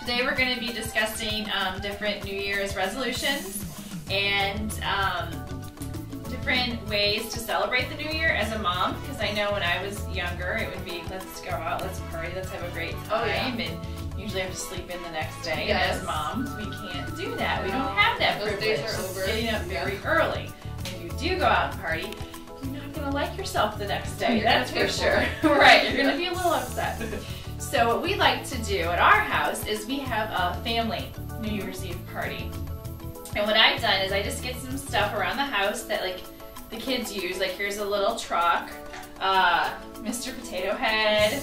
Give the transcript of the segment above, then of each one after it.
Today we're going to be discussing different New Year's resolutions and different ways to celebrate the New Year as a mom, because I know when I was younger it would be let's go out, let's party, let's have a great time, and usually have to sleep in the next day. And as moms, we can't do that. We don't have that privilege. Those days are over. Getting up very early. If you do go out and party, you're not going to like yourself the next day. That's for sure. Right, you're going to be a little upset. So what we like to do at our house is we have a family New Year's Eve party. And what I've done is I just get some stuff around the house that like the kids use. Like here's a little truck, Mr. Potato Head.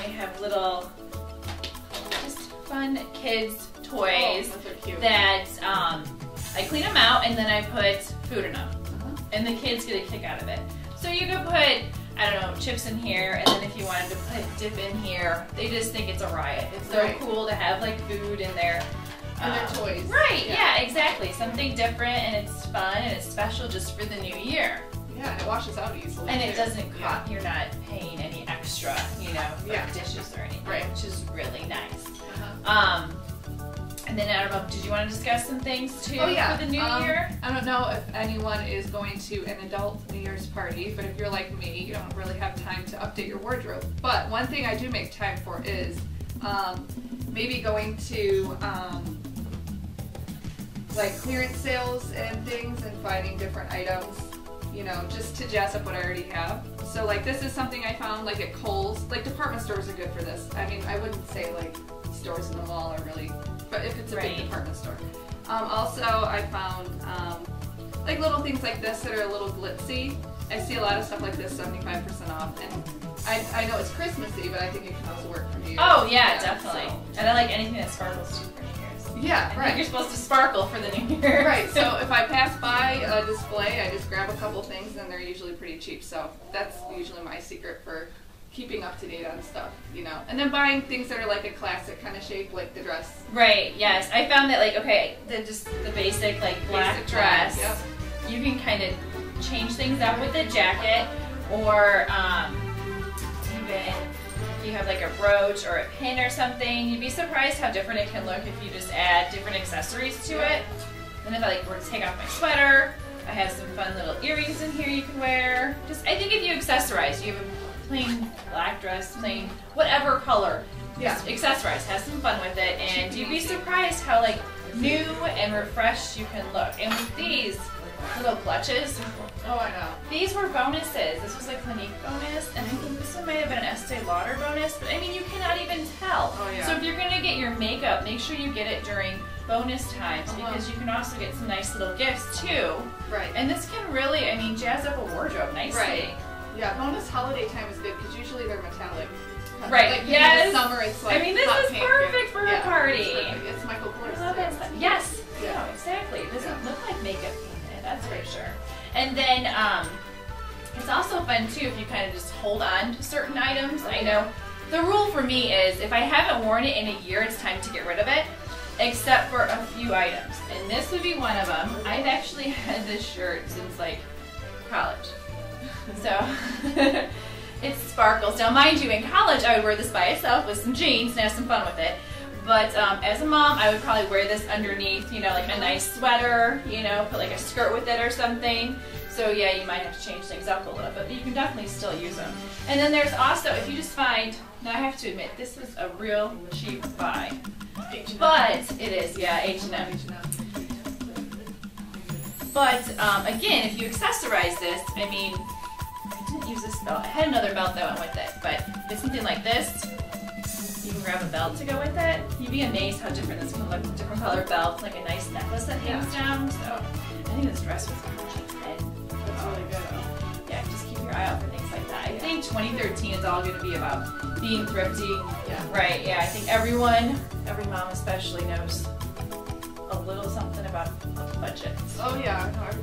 We have little just fun kids toys that I clean them out and then I put food in them. And the kids get a kick out of it. So you could put, I don't know, chips in here, and then if you wanted to put dip in here, they just think it's a riot. It's so cool to have like food in there. And their toys. Right, yeah, exactly. Something different, and it's fun, and it's special just for the new year. Yeah, and it washes out easily. And it doesn't cost, you're not paying any extra, you know, for dishes or anything, which is really nice. And then I don't know, did you want to discuss some things too for the new year? I don't know if anyone is going to an adult New Year's party, but if you're like me, you don't really have time to update your wardrobe. But one thing I do make time for is maybe going to like clearance sales and things and finding different items, you know, just to jazz up what I already have. So like this is something I found like at Kohl's. Like department stores are good for this. I mean, I wouldn't say like stores in the mall are really, but if it's a big department store. Also, I found like little things like this that are a little glitzy. I see a lot of stuff like this 75% off, and I know it's Christmassy, but I think it can also work for New Year's. Oh yeah, definitely. So. And I like anything that sparkles too for New Year's. Yeah, I think you're supposed to sparkle for the New Year. Right, so if I pass by a display, I just grab a couple things, and they're usually pretty cheap. So that's usually my secret for keeping up to date on stuff, you know. And then buying things that are like a classic kind of shape, like the dress. Right, yes. I found that like, okay, just the basic like black dress, you can kind of change things up with the jacket, or even if you have like a brooch or a pin or something, you'd be surprised how different it can look if you just add different accessories to it. And if I like were to take off my sweater, I have some fun little earrings in here you can wear. Just, I think if you accessorize, you have a plain black dress, plain whatever color, just accessorize, have some fun with it, and you'd be surprised how like new and refreshed you can look. And with these little clutches, I know. These were bonuses. This was a Clinique bonus, and I think this one might have been an Estee Lauder bonus, but I mean, you cannot even tell. So if you're going to get your makeup, make sure you get it during bonus times, because you can also get some nice little gifts too. And this can really, I mean, jazz up a wardrobe nicely. Yeah, bonus holiday time is good, because usually they're metallic. Like, in the summer it's like I mean, this is perfect for a party. It's Michael Kors. I love it. Yes. Yeah, exactly. It doesn't look like makeup. That's for sure. And then it's also fun too if you kind of just hold on to certain items. I know the rule for me is if I haven't worn it in a year, it's time to get rid of it, except for a few items. And this would be one of them. I've actually had this shirt since like college. So it sparkles. Now mind you, in college I would wear this by itself with some jeans and have some fun with it. But as a mom, I would probably wear this underneath, you know, like a nice sweater, you know, put like a skirt with it or something. So yeah, you might have to change things up a little bit, but you can definitely still use them. And then there's also, if you just find, now I have to admit, this is a real cheap buy. But it is, yeah, H&M. But again, if you accessorize this, I mean, I didn't use this belt. I had another belt that went with it, but it's something like this. You can grab a belt to go with it. You'd be amazed how different this can look. Different color belts, like a nice necklace that hangs down. So I think this dress was $110. That's really good. Yeah, just keep your eye out for things like that. I think 2013 is all going to be about being thrifty. Right, yeah. I think every mom especially knows a little something about budget.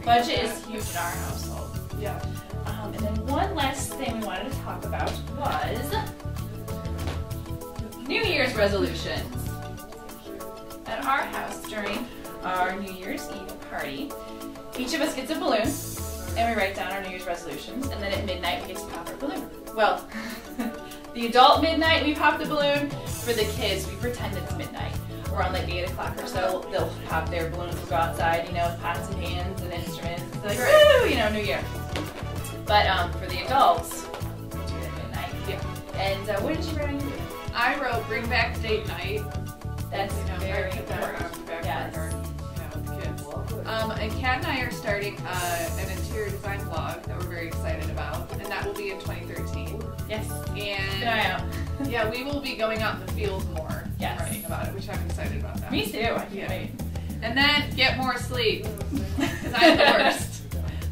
Budget is huge in our household. And then one last thing we wanted to talk about was New Year's resolutions. At our house during our New Year's Eve party, each of us gets a balloon and we write down our New Year's resolutions, and then at midnight we get to pop our balloon. Well, the adult midnight, we pop the balloon. For the kids, we pretend it's midnight. Around like 8 o'clock or so, they'll pop their balloons, go outside, you know, with pots and pans and instruments. They're like, woo, you know, New Year. But for the adults, we do it at midnight. Yeah. And what did you write on your list? I wrote bring back date night. That's very important. Yes. With the kids. And Kat and I are starting an interior design blog that we're very excited about, and that will be in 2013. Yes. And Keep an eye out. yeah, we will be going out in the field more. Yes. Writing about it, which I'm excited about that. Me too. I can't wait. And then get more sleep, because I'm the worst.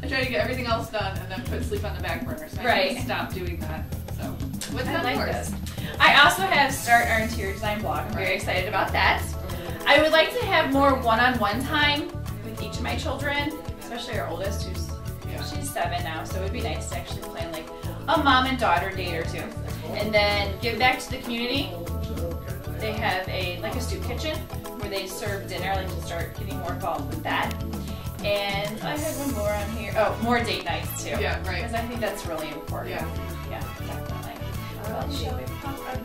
I try to get everything else done and then put sleep on the back burner, so I need to stop doing that. So, what's I that like worst? this. I also have start our interior design blog. I'm very excited about that. I would like to have more one-on-one time with each of my children, especially our oldest, she's 7 now, so it would be nice to actually plan like a mom and daughter date or two. And then give back to the community. They have a soup kitchen where they serve dinner. I like to start getting more involved with that. And I had one more on here. Oh, more date nights too. Yeah, right. Because I think that's really important. Yeah. Yeah, definitely. Shall we pop our